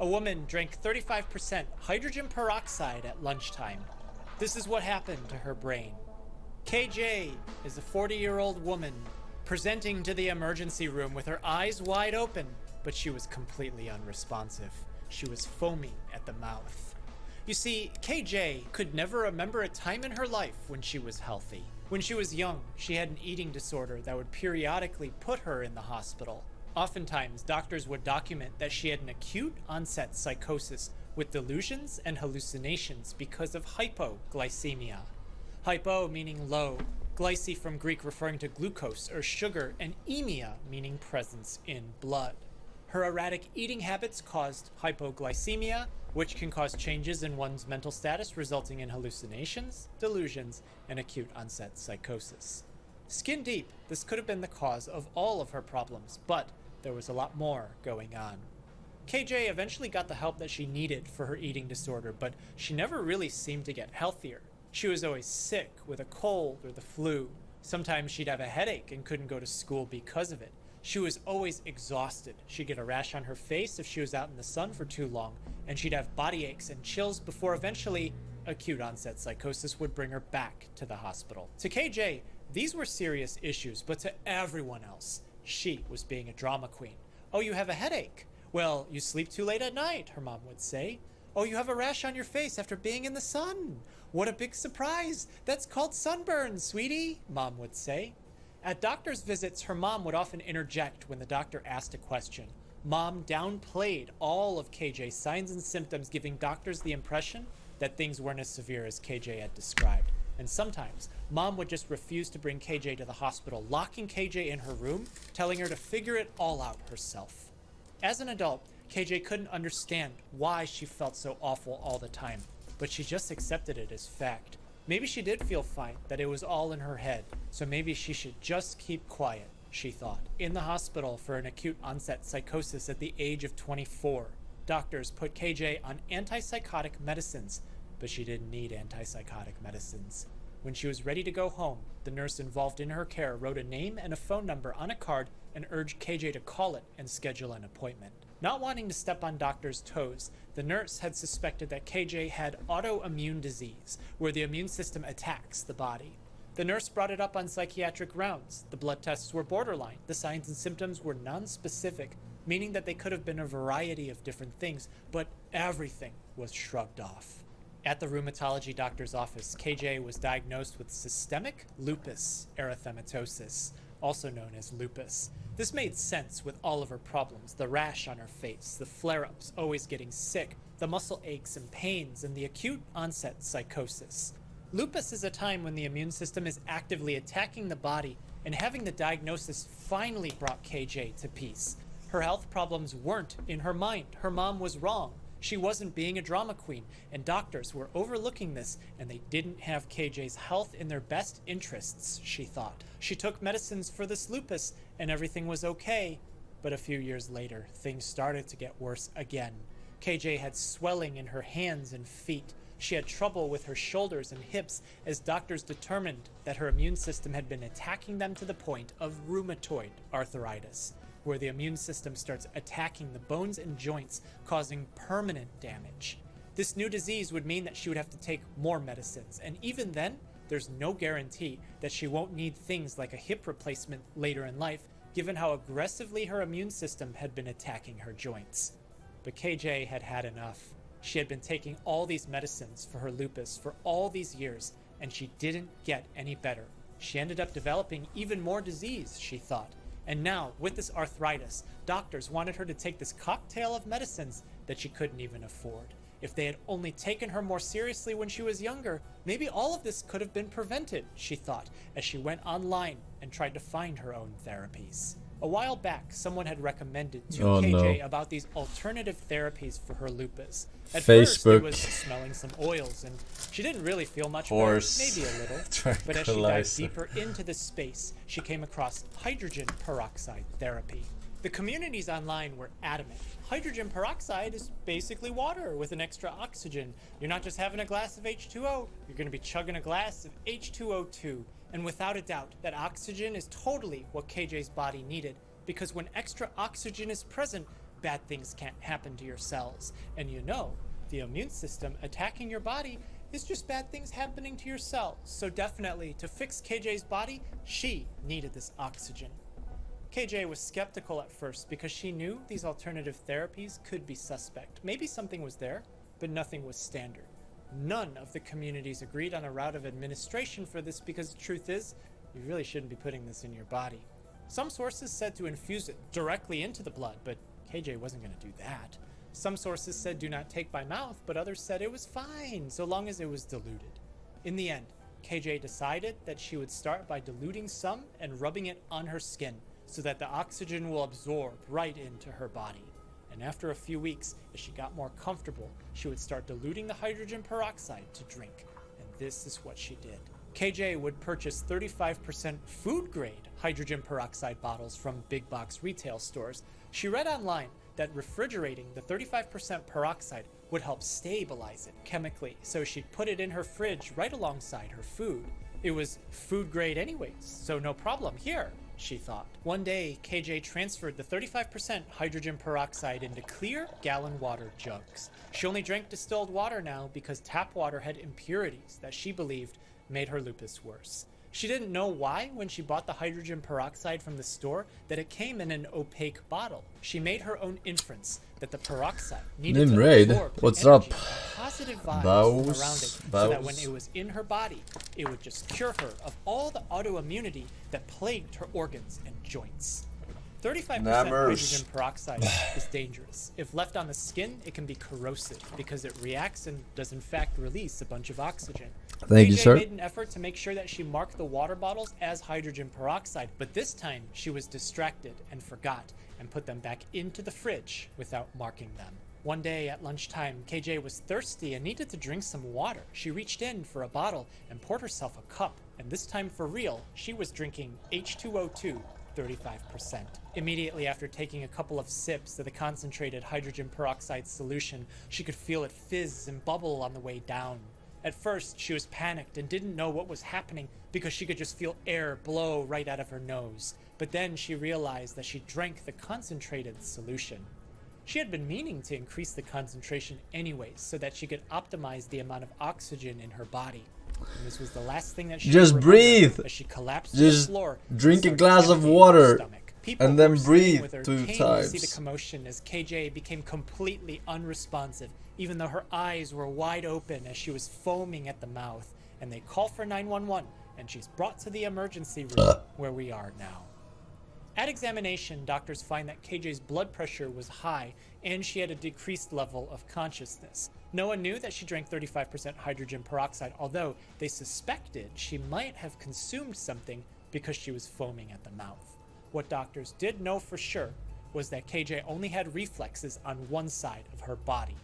A woman drank 35% hydrogen peroxide at lunchtime. This is what happened to her brain. KJ is a 40-year-old woman presenting to the emergency room with her eyes wide open, but she was completely unresponsive. She was foaming at the mouth. You see, KJ could never remember a time in her life when she was healthy. When she was young, she had an eating disorder that would periodically put her in the hospital. Oftentimes, doctors would document that she had an acute onset psychosis with delusions and hallucinations because of hypoglycemia. Hypo meaning low, glyce from Greek referring to glucose or sugar, and emia meaning presence in blood. Her erratic eating habits caused hypoglycemia, which can cause changes in one's mental status resulting in hallucinations, delusions, and acute onset psychosis. Skin deep, this could have been the cause of all of her problems, but there was a lot more going on. KJ eventually got the help that she needed for her eating disorder, but she never really seemed to get healthier. She was always sick with a cold or the flu. Sometimes she'd have a headache and couldn't go to school because of it. She was always exhausted. She'd get a rash on her face if she was out in the sun for too long, and she'd have body aches and chills before eventually acute onset psychosis would bring her back to the hospital. To KJ, these were serious issues, but to everyone else, she was being a drama queen. Oh, you have a headache? Well, you sleep too late at night, her mom would say. Oh, you have a rash on your face after being in the sun. What a big surprise. That's called sunburn, sweetie, Mom would say. At doctor's visits, her mom would often interject when the doctor asked a question. Mom downplayed all of KJ's signs and symptoms, giving doctors the impression that things weren't as severe as KJ had described. And sometimes, Mom would just refuse to bring KJ to the hospital, locking KJ in her room, telling her to figure it all out herself. As an adult, KJ couldn't understand why she felt so awful all the time, but she just accepted it as fact. Maybe she did feel fine, that it was all in her head, so maybe she should just keep quiet, she thought. In the hospital for an acute onset psychosis at the age of 24, doctors put KJ on antipsychotic medicines, but she didn't need antipsychotic medicines. When she was ready to go home, the nurse involved in her care wrote a name and a phone number on a card and urged KJ to call it and schedule an appointment. Not wanting to step on doctors' toes, the nurse had suspected that KJ had autoimmune disease, where the immune system attacks the body. The nurse brought it up on psychiatric rounds. The blood tests were borderline. The signs and symptoms were non-specific, meaning that they could have been a variety of different things, but everything was shrugged off. At the rheumatology doctor's office, KJ was diagnosed with systemic lupus erythematosus, also known as lupus. This made sense with all of her problems, the rash on her face, the flare-ups, always getting sick, the muscle aches and pains, and the acute onset psychosis. Lupus is a time when the immune system is actively attacking the body, and having the diagnosis finally brought KJ to peace. Her health problems weren't in her mind. Her mom was wrong. She wasn't being a drama queen, and doctors were overlooking this, and they didn't have KJ's health in their best interests, she thought. She took medicines for this lupus, and everything was okay. But a few years later, things started to get worse again. KJ had swelling in her hands and feet. She had trouble with her shoulders and hips, as doctors determined that her immune system had been attacking them to the point of rheumatoid arthritis, where the immune system starts attacking the bones and joints, causing permanent damage. This new disease would mean that she would have to take more medicines, and even then, there's no guarantee that she won't need things like a hip replacement later in life, given how aggressively her immune system had been attacking her joints. But KJ had had enough. She had been taking all these medicines for her lupus for all these years, and she didn't get any better. She ended up developing even more disease, she thought. And now, with this arthritis, doctors wanted her to take this cocktail of medicines that she couldn't even afford. If they had only taken her more seriously when she was younger, maybe all of this could have been prevented, she thought, as she went online and tried to find her own therapies. A while back, someone had recommended to KJ about these alternative therapies for her lupus. At first, it was smelling some oils, and she didn't really feel much better, maybe a little. But as she dived deeper into this space, she came across hydrogen peroxide therapy. The communities online were adamant. Hydrogen peroxide is basically water with an extra oxygen. You're not just having a glass of H2O, you're going to be chugging a glass of H2O2. And without a doubt, that oxygen is totally what KJ's body needed, because when extra oxygen is present, bad things can't happen to your cells. And you know, the immune system attacking your body is just bad things happening to your cells. So definitely, to fix KJ's body, she needed this oxygen. KJ was skeptical at first because she knew these alternative therapies could be suspect. Maybe something was there, but nothing was standard. None of the communities agreed on a route of administration for this because the truth is, you really shouldn't be putting this in your body. Some sources said to infuse it directly into the blood, but KJ wasn't going to do that. Some sources said do not take by mouth, but others said it was fine so long as it was diluted. In the end, KJ decided that she would start by diluting some and rubbing it on her skin so that the oxygen will absorb right into her body. And after a few weeks, as she got more comfortable, she would start diluting the hydrogen peroxide to drink. And this is what she did. KJ would purchase 35% food-grade hydrogen peroxide bottles from big box retail stores. She read online that refrigerating the 35% peroxide would help stabilize it chemically, so she'd put it in her fridge right alongside her food. It was food grade anyways, so no problem here, she thought. One day, KJ transferred the 35% hydrogen peroxide into clear gallon water jugs. She only drank distilled water now because tap water had impurities that she believed made her lupus worse. She didn't know why when she bought the hydrogen peroxide from the store that it came in an opaque bottle. She made her own inference that the peroxide needed to absorb what's energy up? and positive vibes around it so that when it was in her body, it would just cure her of all the autoimmunity that plagued her organs and joints. 35% hydrogen peroxide is dangerous. If left on the skin, it can be corrosive because it reacts and does in fact release a bunch of oxygen. Thank you, sir. KJ made an effort to make sure that she marked the water bottles as hydrogen peroxide, but this time she was distracted and forgot and put them back into the fridge without marking them. One day at lunchtime, KJ was thirsty and needed to drink some water. She reached in for a bottle and poured herself a cup, and this time for real, she was drinking H2O2. 35%. Immediately after taking a couple of sips of the concentrated hydrogen peroxide solution, she could feel it fizz and bubble on the way down. At first, she was panicked and didn't know what was happening because she could just feel air blow right out of her nose. But then she realized that she drank the concentrated solution. She had been meaning to increase the concentration anyways so that she could optimize the amount of oxygen in her body. And this was the last thing that she just breathe. As she collapsed just to the floor, drink a glass of water and then breathe 2 came times. To see the commotion as KJ became completely unresponsive, even though her eyes were wide open as she was foaming at the mouth. And they call for 911, and she's brought to the emergency room where we are now. At examination, doctors find that KJ's blood pressure was high and she had a decreased level of consciousness. No one knew that she drank 35% hydrogen peroxide, although they suspected she might have consumed something because she was foaming at the mouth. What doctors did know for sure was that KJ only had reflexes on one side of her body.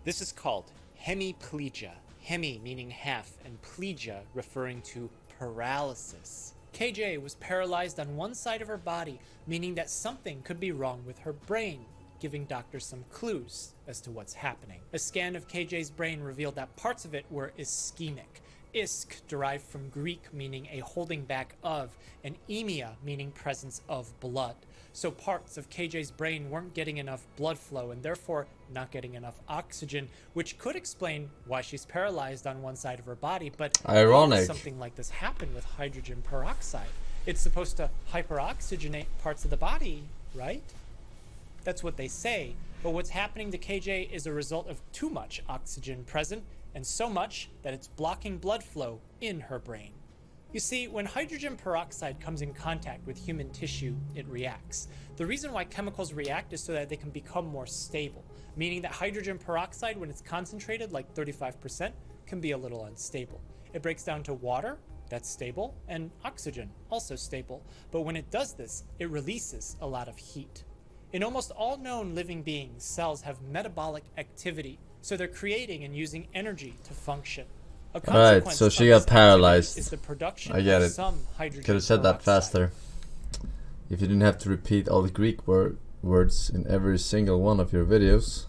This is called hemiplegia. Hemi meaning half and plegia referring to paralysis. KJ was paralyzed on one side of her body, meaning that something could be wrong with her brain, giving doctors some clues as to what's happening. A scan of KJ's brain revealed that parts of it were ischemic. Isk derived from Greek meaning a holding back of, and emia meaning presence of blood. So parts of KJ's brain weren't getting enough blood flow and therefore not getting enough oxygen, which could explain why she's paralyzed on one side of her body. But ironic. Something like this happen with hydrogen peroxide. It's supposed to hyperoxygenate parts of the body, right? That's what they say. But what's happening to KJ is a result of too much oxygen present, and so much that it's blocking blood flow in her brain. You see, when hydrogen peroxide comes in contact with human tissue, it reacts. The reason why chemicals react is so that they can become more stable, meaning that hydrogen peroxide, when it's concentrated like 35%, can be a little unstable. It breaks down to water, that's stable, and oxygen, also stable. But when it does this, it releases a lot of heat. In almost all known living beings, cells have metabolic activity, so they're creating and using energy to function. Alright, so she got paralyzed. Is the production I get of it. some hydrogen Could have said that peroxide. faster. If you didn't have to repeat all the Greek words in every single one of your videos.